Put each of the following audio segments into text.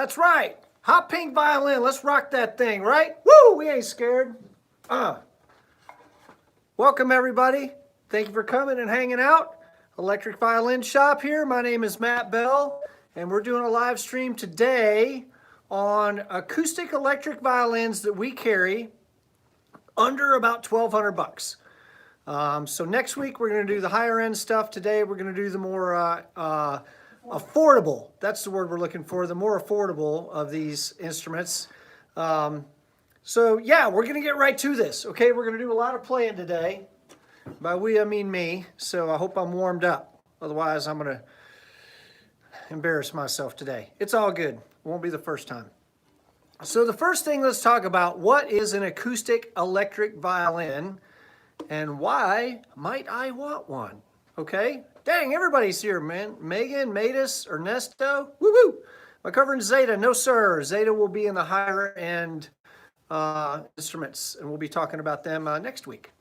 That's right. Hot pink violin. Let's rock that thing, right? Woo! We ain't scared. Welcome, everybody. Thank you for coming and hanging out. Electric Violin Shop here. My name is Matt Bell, and we're doing a live stream today on acoustic electric violins that we carry under about 1,200 bucks. So next week we're going to do the higher end stuff. Today we're going to do the more affordable. That's the word we're looking for. The more affordable of these instruments. So yeah, we're going to get right to this. Okay, we're going to do a lot of playing today. By we, I mean me. So I hope I'm warmed up. Otherwise, I'm going to embarrass myself today. It's all good. It won't be the first time. So the first thing, let's talk about what is an acoustic electric violin and why might I want one? Okay? Dang, everybody's here, man. Megan, Matus, Ernesto. Woo-woo! Am I covering Zeta? No, sir. Zeta will be in the higher end instruments, and we'll be talking about them next week.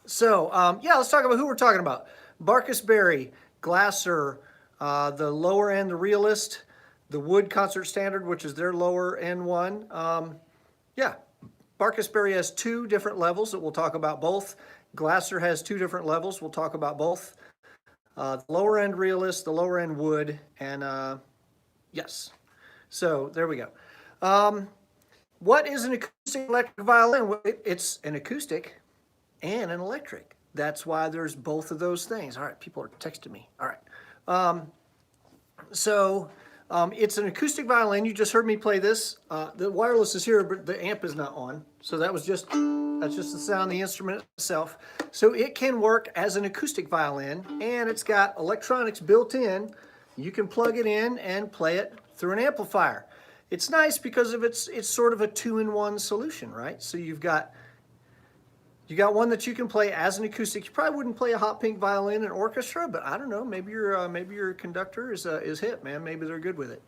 So, yeah, let's talk about who we're talking about. Barcus Berry, Glasser, the lower end, the Realist, the Wood Concert Standard, which is their lower end one. Yeah, Barcus Berry has two different levels that we'll talk about both. Glasser has two different levels. We'll talk about both. The lower end Realist, the lower end Wood, and yes. So there we go. What is an acoustic electric violin? It's an acoustic and an electric. That's why there's both of those things. All right, people are texting me. All right. It's an acoustic violin. You just heard me play this. The wireless is here, but the amp is not on. So that's just the sound of the instrument itself. So it can work as an acoustic violin, and it's got electronics built in. You can plug it in and play it through an amplifier. It's nice because of it's sort of a two-in-one solution, right? So you got one that you can play as an acoustic. You probably wouldn't play a hot pink violin in orchestra, but I don't know. Maybe your conductor is hip, man. Maybe they're good with it.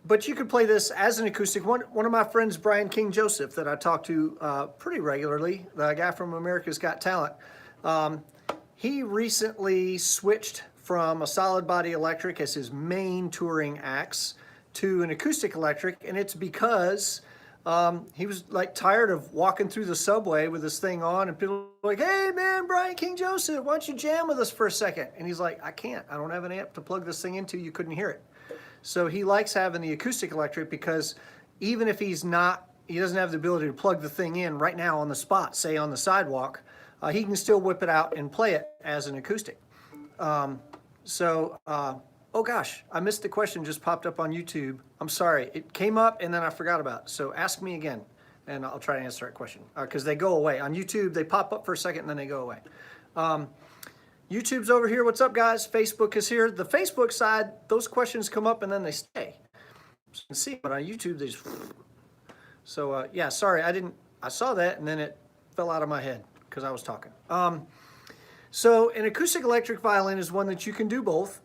But you could play this as an acoustic. One of my friends, Brian King Joseph, that I talk to pretty regularly, the guy from America's Got Talent, he recently switched from a solid body electric as his main touring axe to an acoustic electric, and it's because he was like tired of walking through the subway with this thing on and people were like, hey man, Brian King Joseph, why don't you jam with us for a second? And he's like, I can't, I don't have an amp to plug this thing into, you couldn't hear it. So he likes having the acoustic electric because even if he doesn't have the ability to plug the thing in right now on the spot, say on the sidewalk, he can still whip it out and play it as an acoustic. Oh gosh, I missed the question, just popped up on YouTube. I'm sorry, it came up and then I forgot about it. So ask me again and I'll try to answer that question because they go away. On YouTube, they pop up for a second and then they go away. YouTube's over here. What's up, guys? Facebook is here. The Facebook side, those questions come up and then they stay. So you can see, but on YouTube, they just... So yeah, sorry, I saw that and then it fell out of my head because I was talking. So an acoustic electric violin is one that you can do both.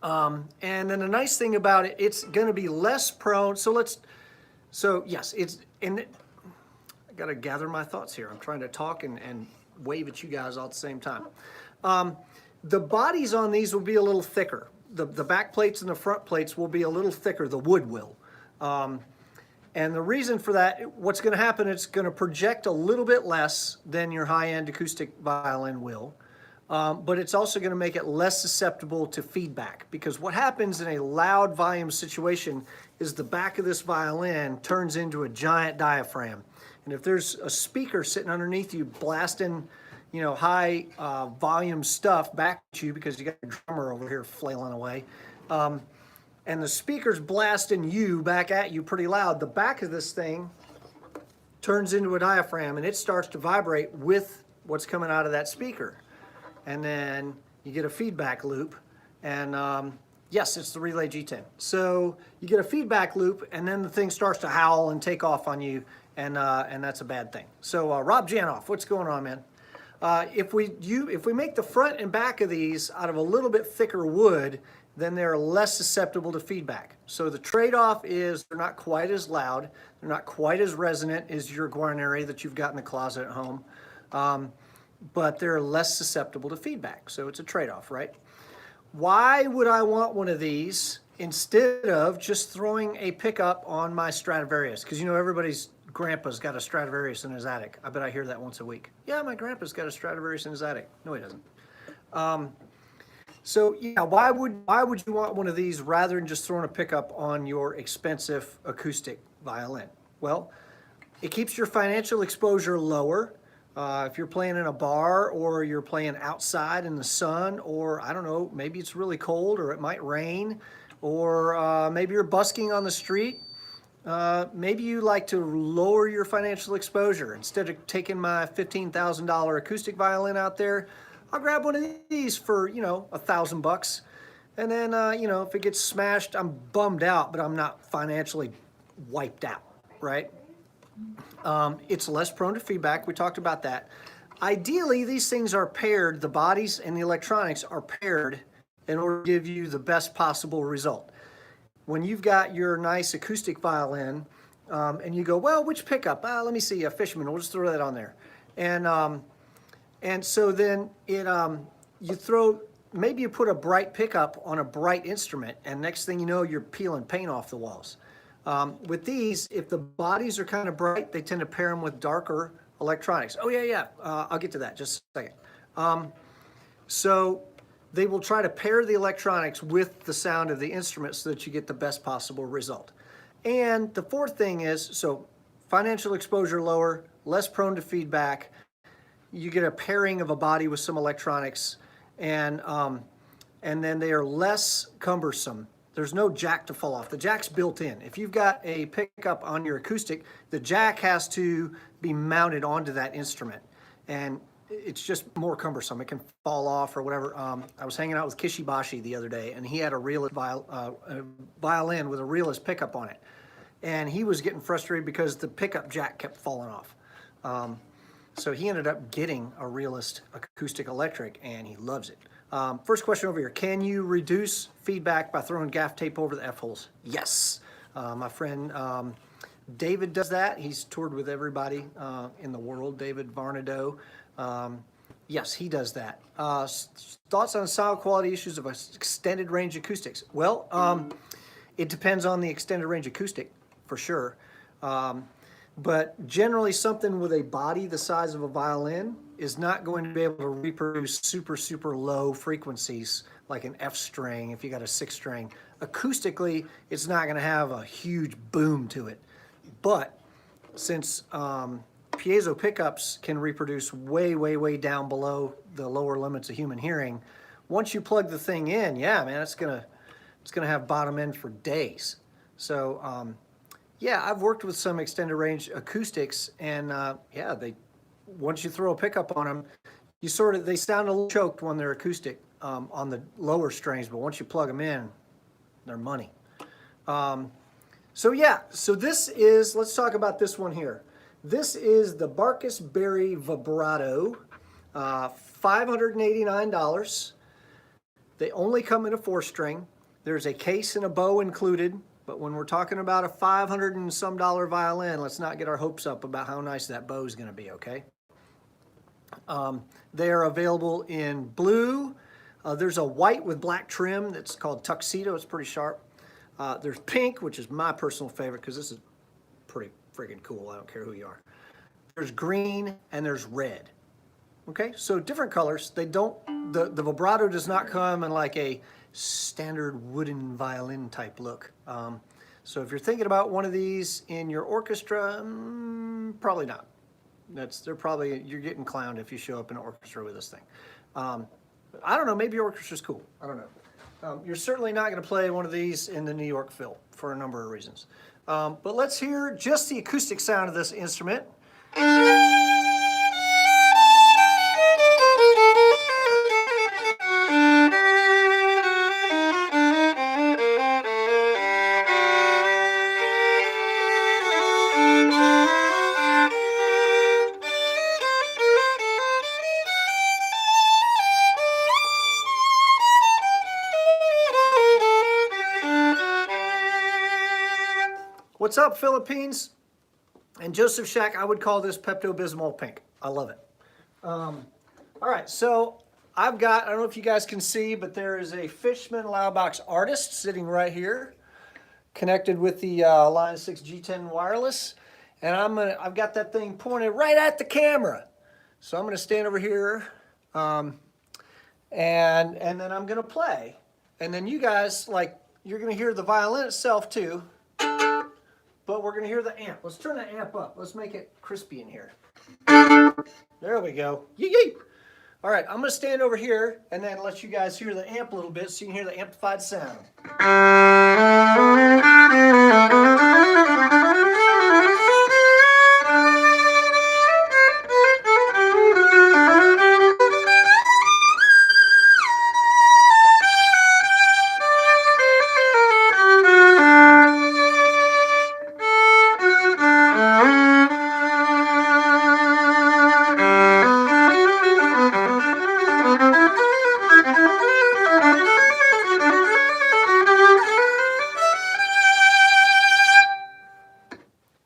And then the nice thing about it, it's going to be less prone. Yes, I got to gather my thoughts here. I'm trying to talk and wave at you guys all at the same time. The bodies on these will be a little thicker. The back plates and the front plates will be a little thicker. The wood will. And the reason for that, what's going to happen, it's going to project a little bit less than your high-end acoustic violin will. But it's also going to make it less susceptible to feedback because what happens in a loud volume situation is the back of this violin turns into a giant diaphragm. And if there's a speaker sitting underneath you blasting, high volume stuff back at you because you got a drummer over here flailing away, and the speaker's blasting you back at you pretty loud, the back of this thing turns into a diaphragm and it starts to vibrate with what's coming out of that speaker. And then you get a feedback loop, and yes, it's the Relay G10. So you get a feedback loop, and then the thing starts to howl and take off on you, and that's a bad thing. So Rob Janoff, what's going on, man? If we make the front and back of these out of a little bit thicker wood, then they're less susceptible to feedback. So the trade-off is they're not quite as loud, they're not quite as resonant as your Guarneri that you've got in the closet at home. But they're less susceptible to feedback. So it's a trade-off, right? Why would I want one of these instead of just throwing a pickup on my Stradivarius, because you know everybody's grandpa's got a Stradivarius in his attic. I bet I hear that once a week. Yeah, my grandpa's got a Stradivarius in his attic. No, he doesn't. So yeah, why would you want one of these rather than just throwing a pickup on your expensive acoustic violin? Well, it keeps your financial exposure lower. If you're playing in a bar or you're playing outside in the sun, or I don't know, maybe it's really cold or it might rain, or maybe you're busking on the street. Maybe you like to lower your financial exposure. Instead of taking my $15,000 acoustic violin out there, I'll grab one of these for, you know, $1,000. And then, you know, if it gets smashed, I'm bummed out, but I'm not financially wiped out, right? It's less prone to feedback. We talked about that. Ideally, these things are paired. The bodies and the electronics are paired in order to give you the best possible result. When you've got your nice acoustic violin and you go, well, which pickup? Let me see, a Fishman. We'll just throw that on there. And so then you throw, maybe you put a bright pickup on a bright instrument, and next thing you know, you're peeling paint off the walls. With these, if the bodies are kind of bright, they tend to pair them with darker electronics. Oh yeah, I'll get to that just a second. So they will try to pair the electronics with the sound of the instrument so that you get the best possible result. And the fourth thing is, so financial exposure lower, less prone to feedback, you get a pairing of a body with some electronics, and then they are less cumbersome. There's no jack to fall off. The jack's built in. If you've got a pickup on your acoustic, the jack has to be mounted onto that instrument, and it's just more cumbersome. It can fall off or whatever. I was hanging out with Kishibashi the other day, and he had a Realist violin with a Realist pickup on it, and he was getting frustrated because the pickup jack kept falling off. So he ended up getting a Realist acoustic-electric, and he loves it. First question over here. Can you reduce feedback by throwing gaff tape over the F-holes? Yes. My friend David does that. He's toured with everybody in the world, David Varnado. Yes, he does that. Thoughts on sound quality issues of extended range acoustics? Well, it depends on the extended range acoustic, for sure. But generally something with a body the size of a violin is not going to be able to reproduce super low frequencies like an F string if you got a 6-string. Acoustically, it's not going to have a huge boom to it. But since piezo pickups can reproduce way down below the lower limits of human hearing, once you plug the thing in, yeah, man, it's gonna have bottom end for days. So yeah, I've worked with some extended range acoustics, and yeah, once you throw a pickup on them, they sound a little choked when they're acoustic on the lower strings, but once you plug them in, they're money. So yeah, so let's talk about this one here. This is the Barcus Berry Vibrato, $589. They only come in a 4-string. There's a case and a bow included. But when we're talking about a $500 and some violin, let's not get our hopes up about how nice that bow is going to be, okay? They are available in blue. There's a white with black trim that's called Tuxedo. It's pretty sharp. There's pink, which is my personal favorite because this is pretty friggin' cool. I don't care who you are. There's green and there's red. Okay, so different colors. They don't, the vibrato does not come in like a standard wooden violin type look. So if you're thinking about one of these in your orchestra, probably not. You're getting clowned if you show up in an orchestra with this thing. I don't know, maybe your orchestra's cool. I don't know. You're certainly not going to play one of these in the New York Phil for a number of reasons. But let's hear just the acoustic sound of this instrument. What's up, Philippines? And Joseph Shack, I would call this Pepto-Bismol pink. I love it. All right, so I don't know if you guys can see, but there is a Fishman Loudbox Artist sitting right here, connected with the Line 6 G10 wireless. And I've got that thing pointed right at the camera. So I'm gonna stand over here, and then I'm gonna play. And then you guys, you're gonna hear the violin itself too, but we're gonna hear the amp. Let's turn the amp up. Let's make it crispy in here. There we go. Yee yee. All right, I'm gonna stand over here and then let you guys hear the amp a little bit so you can hear the amplified sound.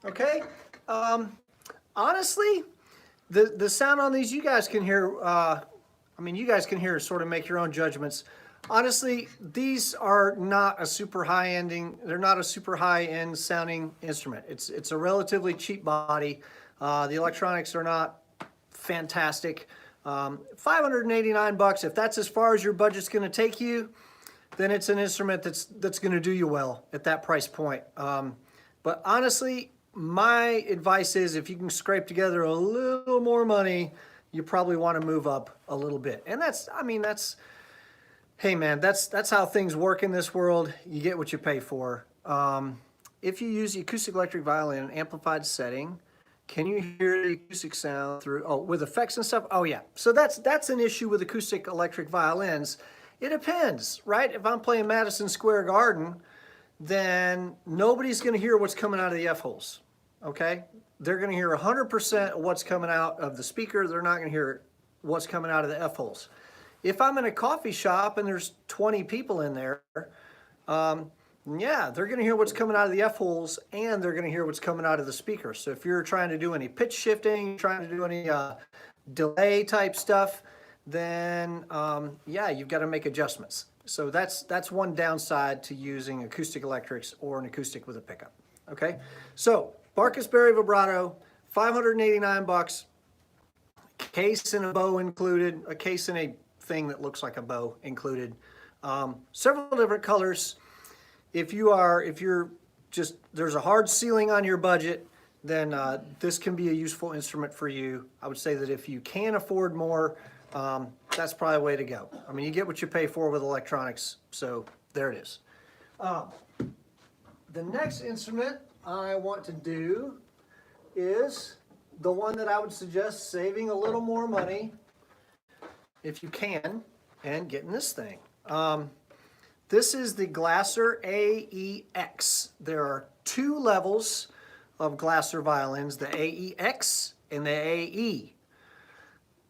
Okay, honestly, the sound on these, you guys can hear, you guys can hear, sort of make your own judgments. Honestly, these are not a super they're not a super high-end sounding instrument. It's a relatively cheap body. The electronics are not fantastic. 589 bucks, if that's as far as your budget's gonna take you, then it's an instrument that's gonna do you well at that price point. But honestly, my advice is if you can scrape together a little more money, you probably want to move up a little bit. And hey man, that's how things work in this world. You get what you pay for. If you use the acoustic-electric violin in an amplified setting, can you hear the acoustic sound through, with effects and stuff? Oh yeah. So that's an issue with acoustic-electric violins. It depends, right? If I'm playing Madison Square Garden, then nobody's going to hear what's coming out of the F-holes, okay? They're going to hear 100% of what's coming out of the speaker. They're not going to hear what's coming out of the F-holes. If I'm in a coffee shop and there's 20 people in there, yeah, they're going to hear what's coming out of the F-holes and they're going to hear what's coming out of the speaker. So if you're trying to do any pitch shifting, trying to do any delay type stuff, then yeah, you've got to make adjustments. So that's one downside to using acoustic electrics or an acoustic with a pickup. Okay, so Barcus Berry Vibrato, 589 bucks, case and a bow included, a case and a thing that looks like a bow included, several different colors. If you're just, there's a hard ceiling on your budget, then this can be a useful instrument for you. I would say that if you can afford more, that's probably the way to go. I mean, you get what you pay for with electronics, so there it is. The next instrument I want to do is the one that I would suggest saving a little more money, if you can, and getting this thing. This is the Glasser AEX. There are two levels of Glasser violins, the AEX and the AE.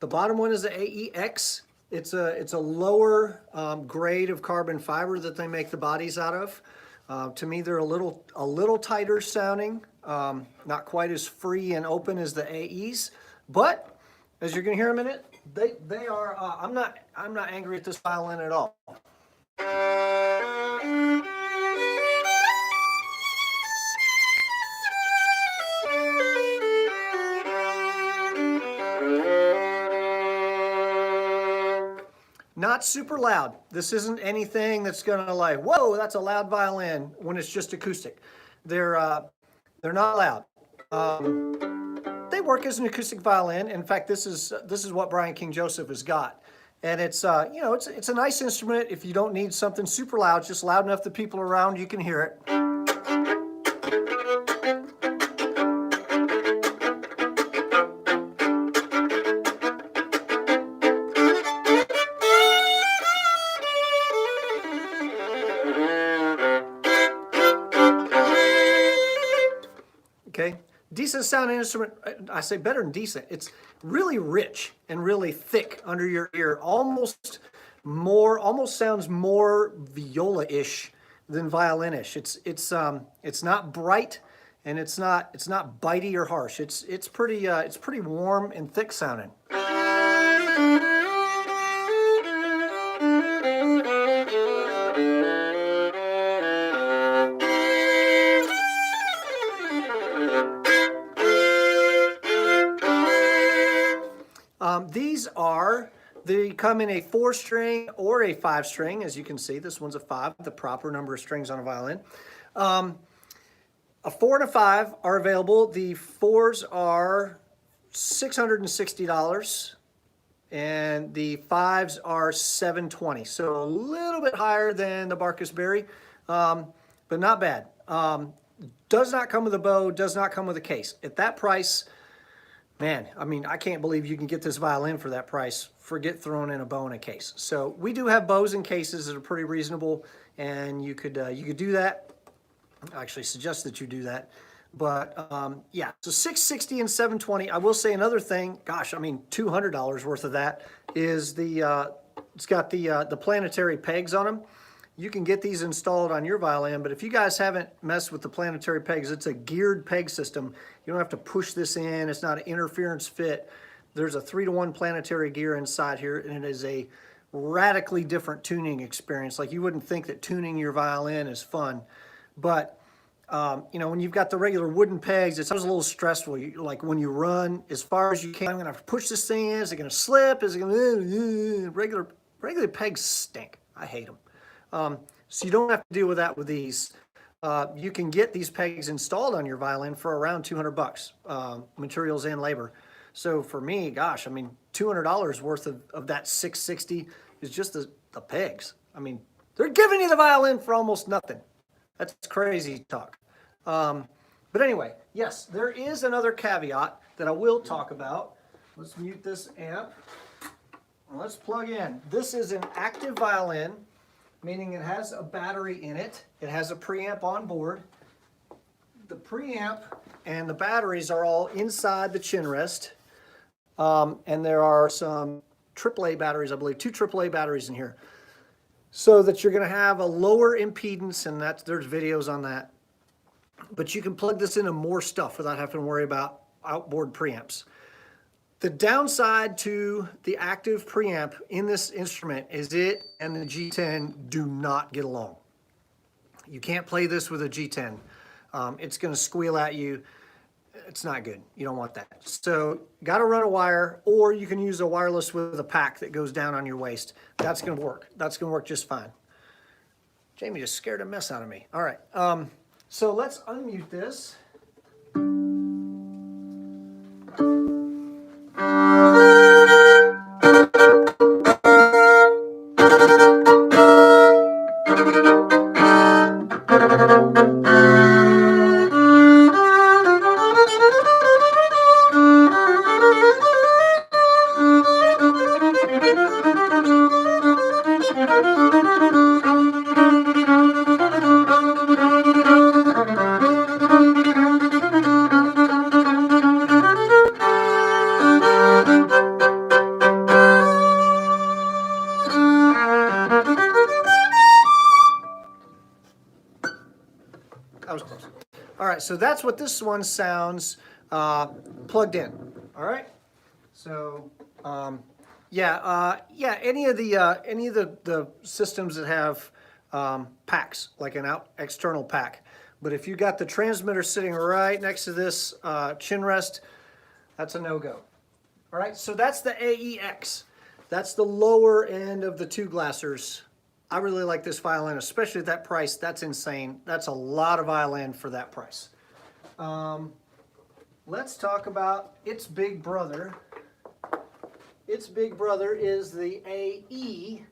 The bottom one is the AEX. It's a lower grade of carbon fiber that they make the bodies out of. To me, they're a little tighter sounding, not quite as free and open as the AEs. But as you're going to hear in a minute, they are. I'm not angry at this violin at all. Not super loud. This isn't anything that's gonna like, whoa, that's a loud violin when it's just acoustic. They're not loud. They work as an acoustic violin. In fact, this is what Brian King Joseph has got, and it's it's a nice instrument. If you don't need something super loud, just loud enough that people around you can hear it. Okay, decent sounding instrument. I say better than decent. It's really rich and really thick under your ear. Almost sounds more viola-ish than violin-ish. It's not bright and it's not bitey or harsh. It's pretty warm and thick sounding. They come in a 4-string or a 5-string. As you can see, this one's a 5, the proper number of strings on a violin. A 4 and a 5 are available. The 4s are $660, and the 5s are $720. So a little bit higher than the Barcus Berry, but not bad. Does not come with a bow, does not come with a case. At that price, man, I mean, I can't believe you can get this violin for that price. Forget throwing in a bow and a case. So we do have bows and cases that are pretty reasonable, and you could do that. I actually suggest that you do that. But yeah, so $660 and $720. I will say another thing. Gosh, I mean, $200 worth of that is it's got the planetary pegs on them. You can get these installed on your violin, but if you guys haven't messed with the planetary pegs, it's a geared peg system. You don't have to push this in. It's not an interference fit. There's a 3-to-1 planetary gear inside here, and it is a radically different tuning experience. Like, you wouldn't think that tuning your violin is fun, but you know, when you've got the regular wooden pegs, it's always a little stressful. Like, when you run as far as you can, I'm gonna have to push this thing in. Is it gonna slip? Is it gonna regular pegs stink. I hate them. So you don't have to deal with that with these. You can get these pegs installed on your violin for around $200, materials and labor. So for me, gosh, I mean, $200 worth of that $660 is just the pegs. I mean, they're giving you the violin for almost nothing. That's crazy talk. But anyway, yes, there is another caveat that I will talk about. Let's mute this amp. Let's plug in. This is an active violin, meaning it has a battery in it. It has a preamp on board. The preamp and the batteries are all inside the chin rest. And there are some AAA batteries, I believe, 2 AAA batteries in here. So that you're going to have a lower impedance, and there's videos on that. But you can plug this into more stuff without having to worry about outboard preamps. The downside to the active preamp in this instrument is it and the G10 do not get along. You can't play this with a G10. It's going to squeal at you. It's not good. You don't want that. So got to run a wire, or you can use a wireless with a pack that goes down on your waist. That's going to work. That's going to work just fine. Jamie just scared a mess out of me. All right. So let's unmute this. That was close. All right, so that's what this one sounds plugged in. All right, so yeah, any of the systems that have packs, like an external pack. But if you got the transmitter sitting right next to this chin rest, that's a no-go. All right, so that's the AEX. That's the lower end of the 2-glassers. I really like this violin, especially at that price. That's insane. That's a lot of violin for that price. Let's talk about its big brother. Its big brother is the AE.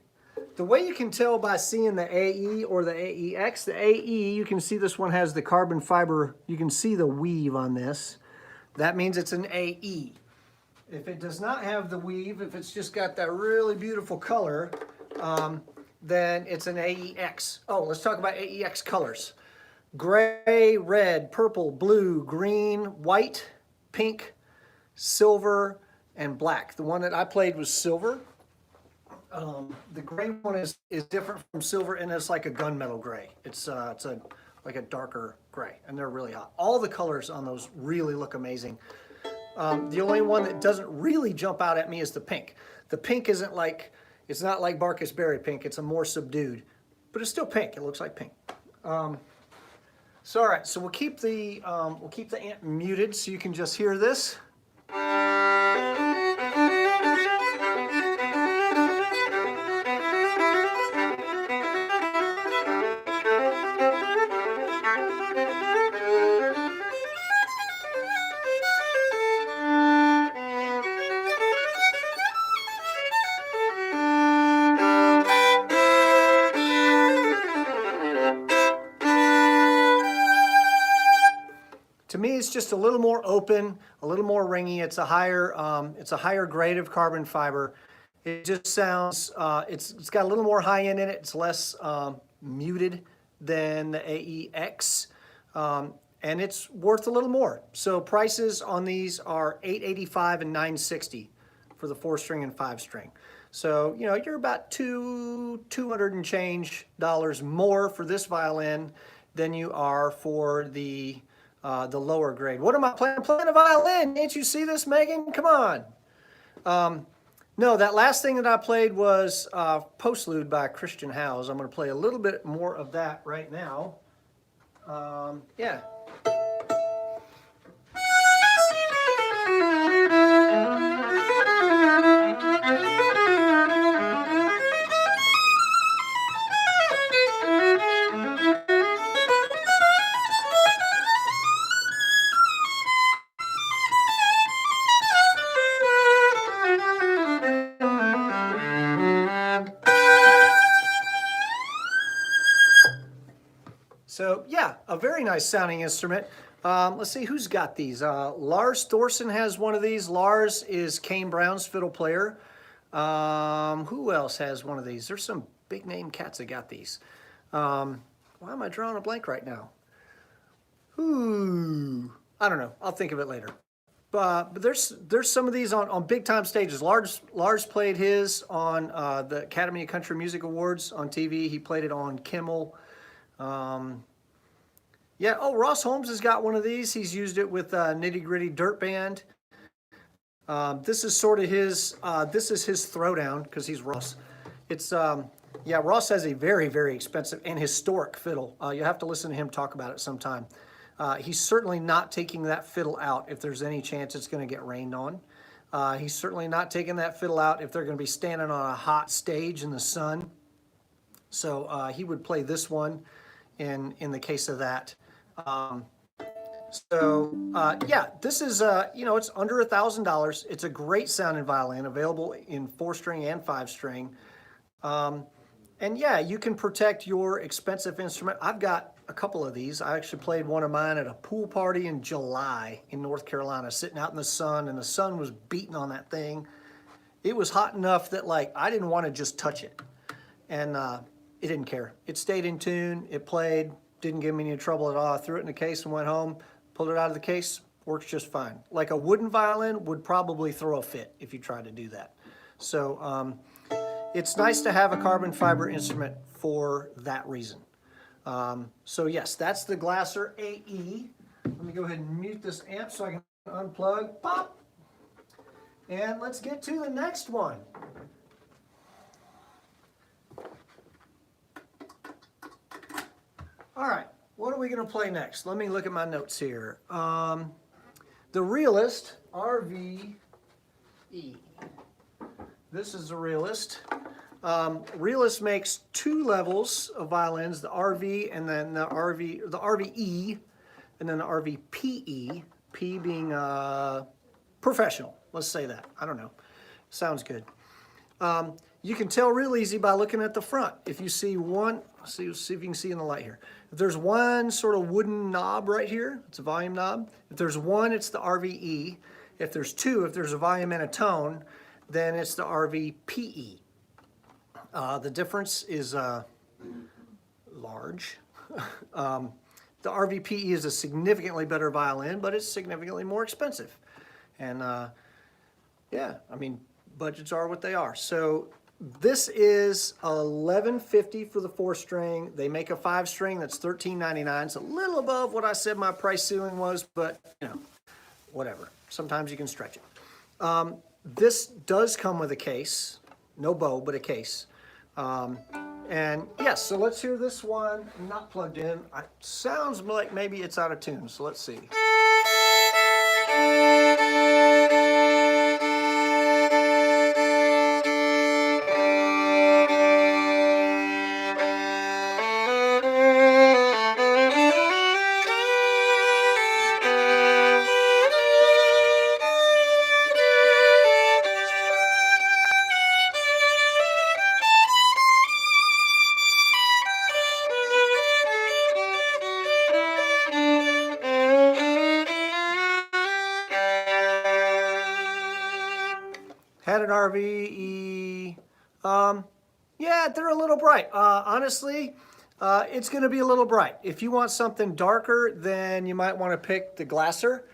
The way you can tell by seeing the AE or the AEX, the AE, you can see this one has the carbon fiber. You can see the weave on this. That means it's an AE. If it does not have the weave, if it's just got that really beautiful color, then it's an AEX. Oh, let's talk about AEX colors. Gray, red, purple, blue, green, white, pink, silver, and black. The one that I played was silver. The gray one is different from silver, and it's like a gunmetal gray. It's like a darker gray, and they're really hot. All the colors on those really look amazing. The only one that doesn't really jump out at me is the pink. The pink isn't like, it's not like Barcus Berry pink. It's a more subdued, but it's still pink. It looks like pink. So all right, so we'll keep the amp muted so you can just hear this. To me, it's just a little more open, a little more ringy. It's a higher grade of carbon fiber. It just sounds, it's got a little more high end in it. It's less muted than the AEX, and it's worth a little more. So prices on these are $885 and $960 for the 4-string and 5-string. So, you know, you're about $200 and change more for this violin than you are for the lower grade. What am I playing? I'm playing a violin. Can't you see this, Megan? Come on. No, that last thing that I played was Postlude by Christian Howes. I'm going to play a little bit more of that right now. Yeah. So yeah, a very nice sounding instrument. Let's see who's got these. Lars Thorson has one of these. Lars is Kane Brown's fiddle player. Who else has one of these? There's some big name cats that got these. Why am I drawing a blank right now? I don't know. I'll think of it later. But there's some of these on big time stages. Lars played his on the Academy of Country Music Awards on TV. He played it on Kimmel. Yeah, oh, Ross Holmes has got one of these. He's used it with Nitty Gritty Dirt Band. This is sort of his, this is his throwdown because he's Ross. It's, yeah, Ross has a very, very expensive and historic fiddle. You have to listen to him talk about it sometime. He's certainly not taking that fiddle out if there's any chance it's going to get rained on. He's certainly not taking that fiddle out if they're going to be standing on a hot stage in the sun. So he would play this one in the case of that. Yeah, this is, you know, it's under $1,000. It's a great sounding violin, available in 4-string and 5-string. And yeah, you can protect your expensive instrument. I've got a couple of these. I actually played one of mine at a pool party in July in North Carolina, sitting out in the sun, and the sun was beating on that thing. It was hot enough that, like, I didn't want to just touch it. And it didn't care. It stayed in tune. It played. Didn't give me any trouble at all. I threw it in the case and went home, pulled it out of the case, works just fine. Like a wooden violin would probably throw a fit if you tried to do that. So it's nice to have a carbon fiber instrument for that reason. So yes, that's the Glasser AE. Let me go ahead and mute this amp so I can unplug. Pop! And let's get to the next one. All right, what are we going to play next? Let me look at my notes here. The Realist RV-e. This is the Realist. Realist makes 2 levels of violins, the RV and then the RV-e, and then the RV-PE, P being professional. Let's say that. I don't know. Sounds good. You can tell real easy by looking at the front. If you see one, see if you can see in the light here. If there's one sort of wooden knob right here, it's a volume knob. If there's one, it's the RV-e. If there's 2, if there's a volume and a tone, then it's the RV-PE. The difference is large. The RV-PE is a significantly better violin, but it's significantly more expensive. And yeah, I mean, budgets are what they are. So this is $11.50 for the 4-string. They make a 5-string that's $13.99. It's a little above what I said my price ceiling was, but you know, whatever. Sometimes you can stretch it. This does come with a case, no bow, but a case. And yes, so let's hear this one not plugged in. It sounds like maybe it's out of tune, so let's see. Had an RV-e. Yeah, they're a little bright. Honestly, it's going to be a little bright. If you want something darker, then you might want to pick the Glasser.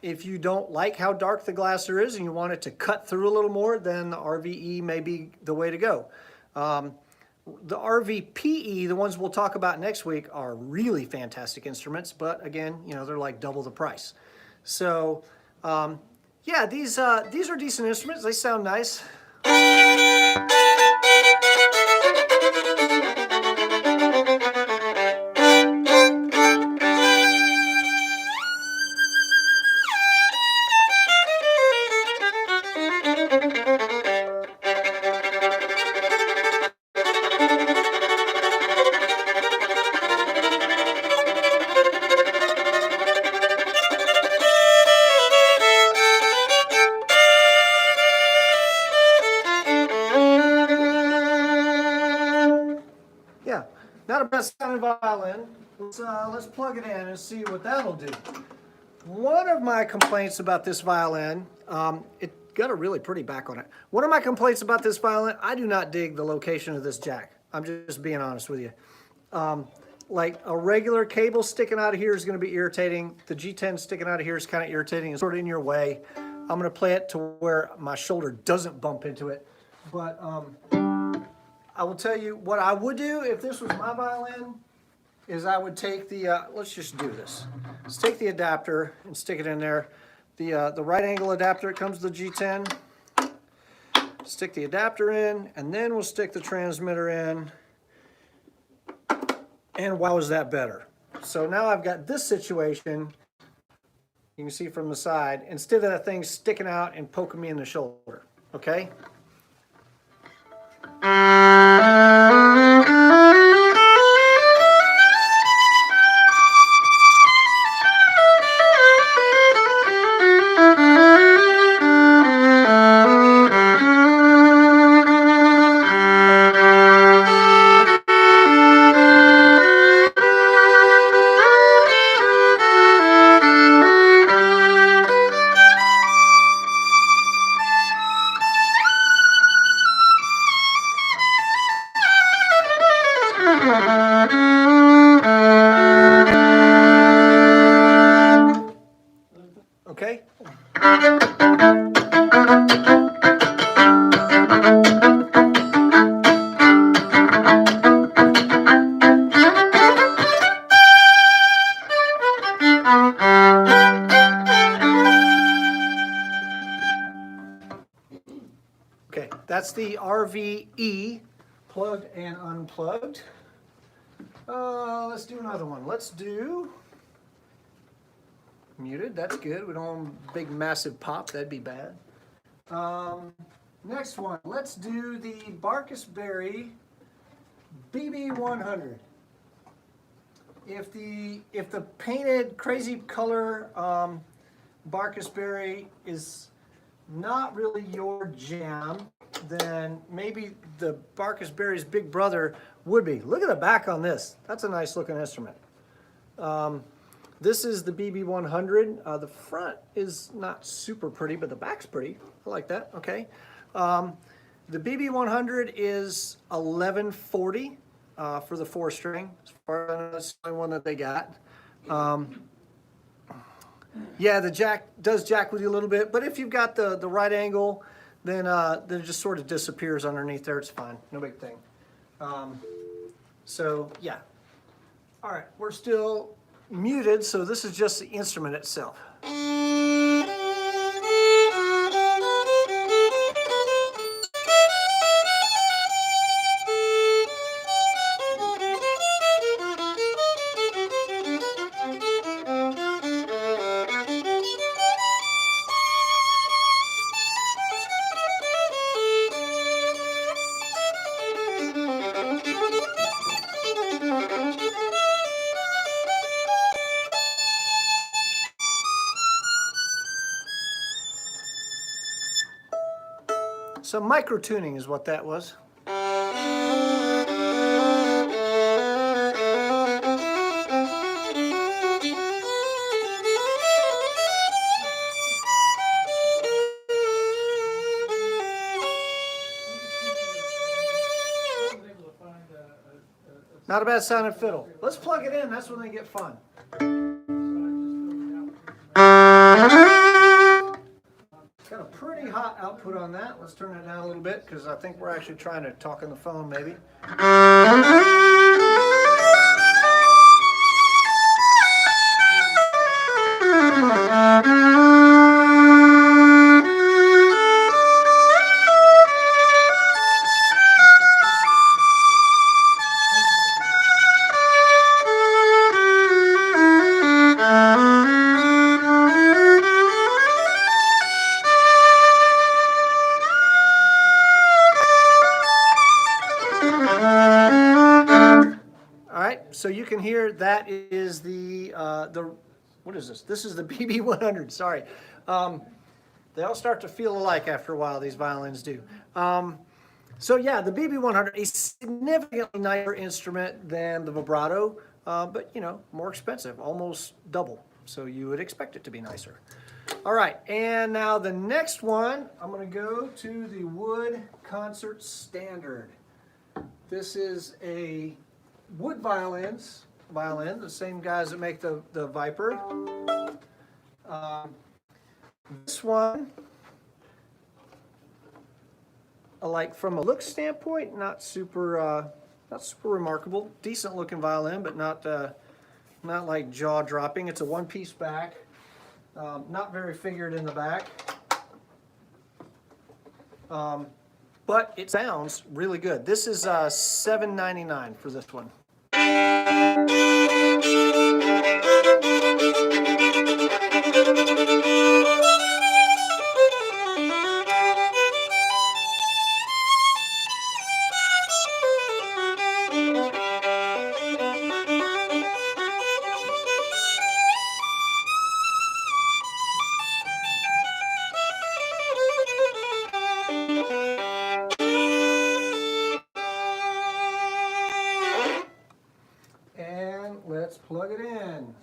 If you don't like how dark the Glasser is and you want it to cut through a little more, then the RV-e may be the way to go. The RV-PE, the ones we'll talk about next week, are really fantastic instruments, but again, you know, they're like double the price. So, yeah, these are decent instruments. They sound nice. Yeah, not a bad sounding violin. Let's plug it in and see what that'll do. One of my complaints about this violin, it got a really pretty back on it. One of my complaints about this violin, I do not dig the location of this jack. I'm just being honest with you. Like a regular cable sticking out of here is going to be irritating. The G10 sticking out of here is kind of irritating. It's sort of in your way. I'm going to play it to where my shoulder doesn't bump into it. But I will tell you what I would do if this was my violin is I would take the, let's just do this. Let's take the adapter and stick it in there. The right angle adapter, it comes with the G10. Stick the adapter in, and then we'll stick the transmitter in. And wow, is that better. So now I've got this situation, you can see from the side, instead of that thing sticking out and poking me in the shoulder, okay? Okay? Okay, that's the RV-e, plugged and unplugged. Let's do another one. Let's do muted. That's good. We don't want a big massive pop. That'd be bad. Next one. Let's do the Barcus-Berry BB100. If the painted crazy color Barcus-Berry is not really your jam, then maybe the Barcus-Berry's big brother would be. Look at the back on this. That's a nice looking instrument. This is the BB100. The front is not super pretty, but the back's pretty. I like that. Okay. The BB100 is $1140 for the 4-string. As far as I know, that's the only one that they got. Yeah, the jack does jack with you a little bit, but if you've got the right angle, then it just sort of disappears underneath there. It's fine. No big thing. So, yeah. All right, we're still muted, so this is just the instrument itself. some micro tuning is what that was. Not a bad sounding fiddle. Let's plug it in, that's when they get fun. Got a pretty hot output on that. Let's turn it down a little bit because I think we're actually trying to talk on the phone maybe. So you can hear that is the what is this? This is the BB100. Sorry, they all start to feel alike after a while. These violins do. So yeah, the BB100 is a significantly nicer instrument than the vibrato, but you know, more expensive, almost double. So you would expect it to be nicer. All right, and now the next one, I'm going to go to the Wood Concert Standard. This is a Wood violin, the same guys that make the Viper. This one, like from a look standpoint, not super remarkable. Decent looking violin, but not like jaw dropping. It's a one-piece back, not very figured in the back, but it sounds really good. This is $7.99 for this one. Let's plug it in.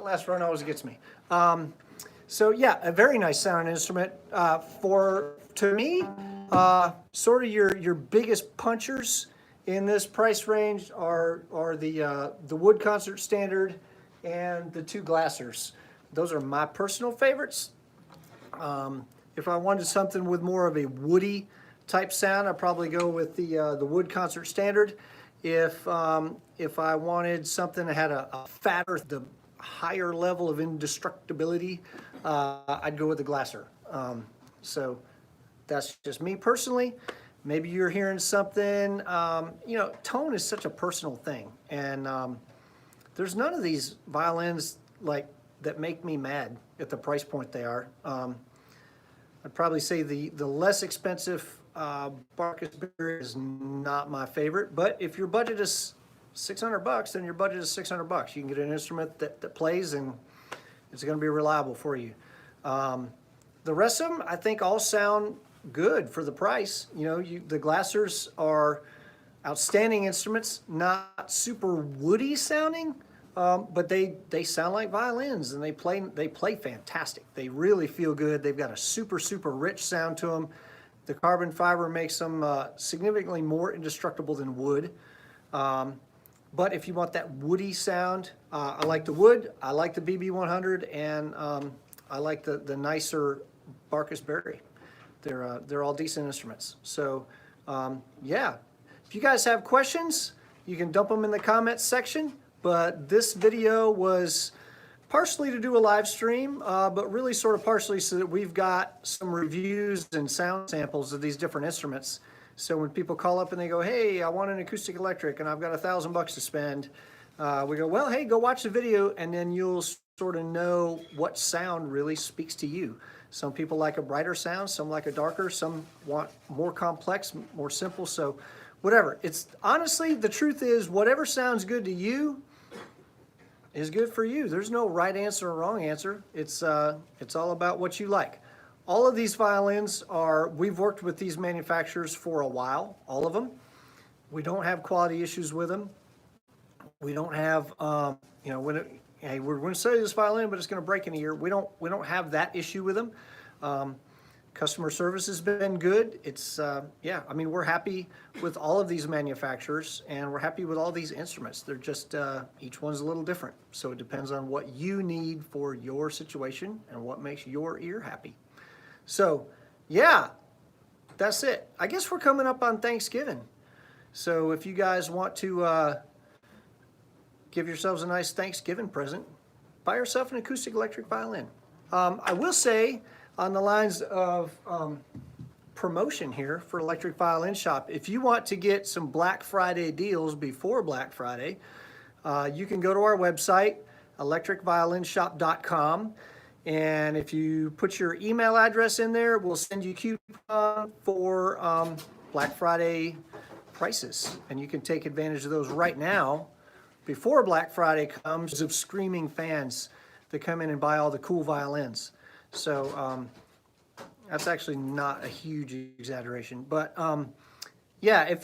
Last run always gets me. So yeah, a very nice sounding instrument. To me, sort of your biggest punchers in this price range are the Wood Concert Standard and the two Glassers. Those are my personal favorites. If I wanted something with more of a woody type sound, I'd probably go with the Wood Concert Standard. If I wanted something that had a fatter, the higher level of indestructibility, I'd go with the Glasser. So that's just me personally. Maybe you're hearing something, you know, tone is such a personal thing. And there's none of these violins like that make me mad at the price point they are. I'd probably say the less expensive Barcus Berry is not my favorite, but if your budget is $600, then your budget is $600. You can get an instrument that plays and it's going to be reliable for you. The rest of them, I think, all sound good for the price. You know, the Glassers are outstanding instruments, not super woody sounding, but they sound like violins and they play fantastic. They really feel good. They've got a super rich sound to them. The carbon fiber makes them significantly more indestructible than wood. But if you want that woody sound, I like the wood, I like the BB100, and I like the nicer Barcus Berry. They're all decent instruments. So yeah, if you guys have questions, you can dump them in the comments section. But this video was partially to do a live stream, but really sort of partially so that we've got some reviews and sound samples of these different instruments. So when people call up and they go, hey, I want an acoustic electric and I've got $1,000 to spend, we go, well, hey, go watch the video, and then you'll sort of know what sound really speaks to you. Some people like a brighter sound, some like a darker, some want more complex, more simple. So whatever. It's honestly, the truth is, whatever sounds good to you is good for you. There's no right answer or wrong answer. It's all about what you like. All of these violins we've worked with these manufacturers for a while, all of them. We don't have quality issues with them. We don't have, you know, hey, we're going to sell you this violin, but it's going to break in a year. We don't have that issue with them. Customer service has been good. It's, yeah, I mean, we're happy with all of these manufacturers, and we're happy with all these instruments. They're just, each one's a little different. So it depends on what you need for your situation and what makes your ear happy. So, yeah, that's it. I guess we're coming up on Thanksgiving. So if you guys want to give yourselves a nice Thanksgiving present, buy yourself an acoustic electric violin. I will say, on the lines of promotion here for Electric Violin Shop, if you want to get some Black Friday deals before Black Friday, you can go to our website, electricviolinshop.com. And if you put your email address in there, we'll send you a coupon for Black Friday prices. And you can take advantage of those right now before Black Friday comes, of screaming fans that come in and buy all the cool violins. So that's actually not a huge exaggeration. But yeah,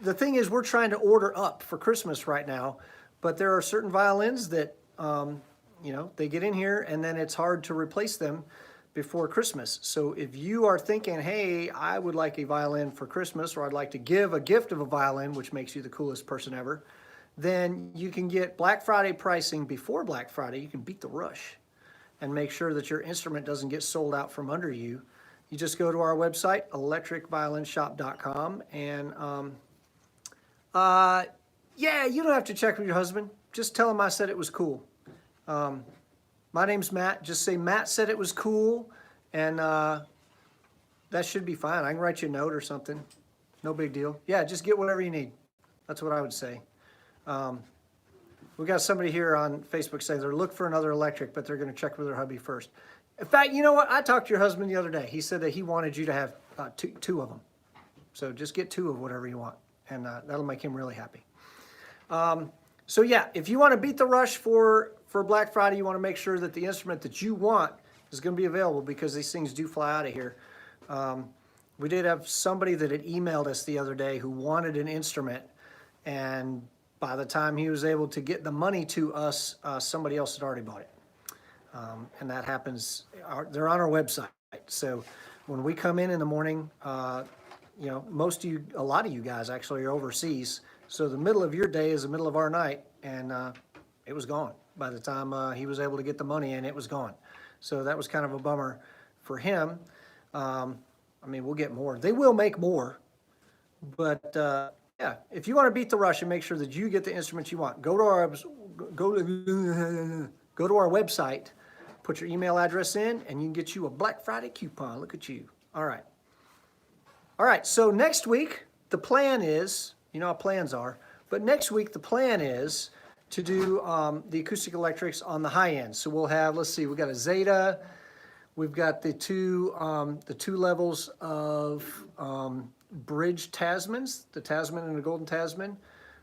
the thing is, we're trying to order up for Christmas right now. But there are certain violins that you know, they get in here and then it's hard to replace them before Christmas. So if you are thinking, hey, I would like a violin for Christmas, or I'd like to give a gift of a violin, which makes you the coolest person ever, then you can get Black Friday pricing before Black Friday. You can beat the rush and make sure that your instrument doesn't get sold out from under you. You just go to our website, electricviolinshop.com, and yeah, you don't have to check with your husband. Just tell him I said it was cool. My name's Matt. Just say Matt said it was cool, and that should be fine. I can write you a note or something. No big deal. Yeah, just get whatever you need. That's what I would say. We got somebody here on Facebook saying they're looking for another electric, but they're going to check with their hubby first. In fact, you know what? I talked to your husband the other day. He said that he wanted you to have two of them. So just get two of whatever you want, and that'll make him really happy. So yeah, if you want to beat the rush for Black Friday, you want to make sure that the instrument that you want is going to be available, because these things do fly out of here. We did have somebody that had emailed us the other day who wanted an instrument, and by the time he was able to get the money to us, somebody else had already bought it. And that happens, they're on our website. So when we come in the morning, you know, a lot of you guys actually are overseas. So the middle of your day is the middle of our night, and it was gone. By the time he was able to get the money in, it was gone. So that was kind of a bummer for him. I mean, we'll get more. They will make more, but yeah, if you want to beat the rush and make sure that you get the instruments you want, go to our website, put your email address in, and you can get you a Black Friday coupon. Look at you. All right. All right, so next week, the plan is, you know how plans are, but next week the plan is to do the acoustic electrics on the high end. So we'll have, let's see, we've got a Zeta, we've got the two levels of bridge Tasmans, the Tasman and the Golden Tasman.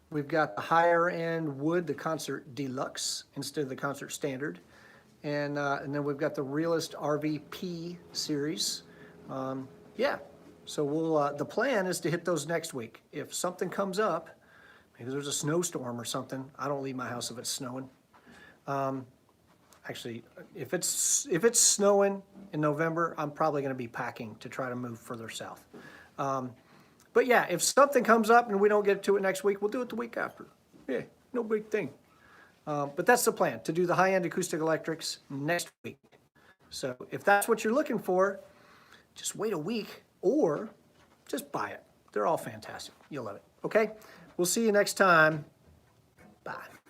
We've got the higher end wood, the Concert Deluxe instead of the Concert Standard. And then we've got the Realist RV-e series. Yeah, so we'll, the plan is to hit those next week. If something comes up, maybe there's a snowstorm or something. I don't leave my house if it's snowing. Actually, if it's snowing in November, I'm probably going to be packing to try to move further south. But yeah, if something comes up and we don't get to it next week, we'll do it the week after. Yeah, no big thing. But that's the plan, to do the high-end acoustic electrics next week. So if that's what you're looking for, just wait a week or just buy it. They're all fantastic. You'll love it. Okay? We'll see you next time. Bye.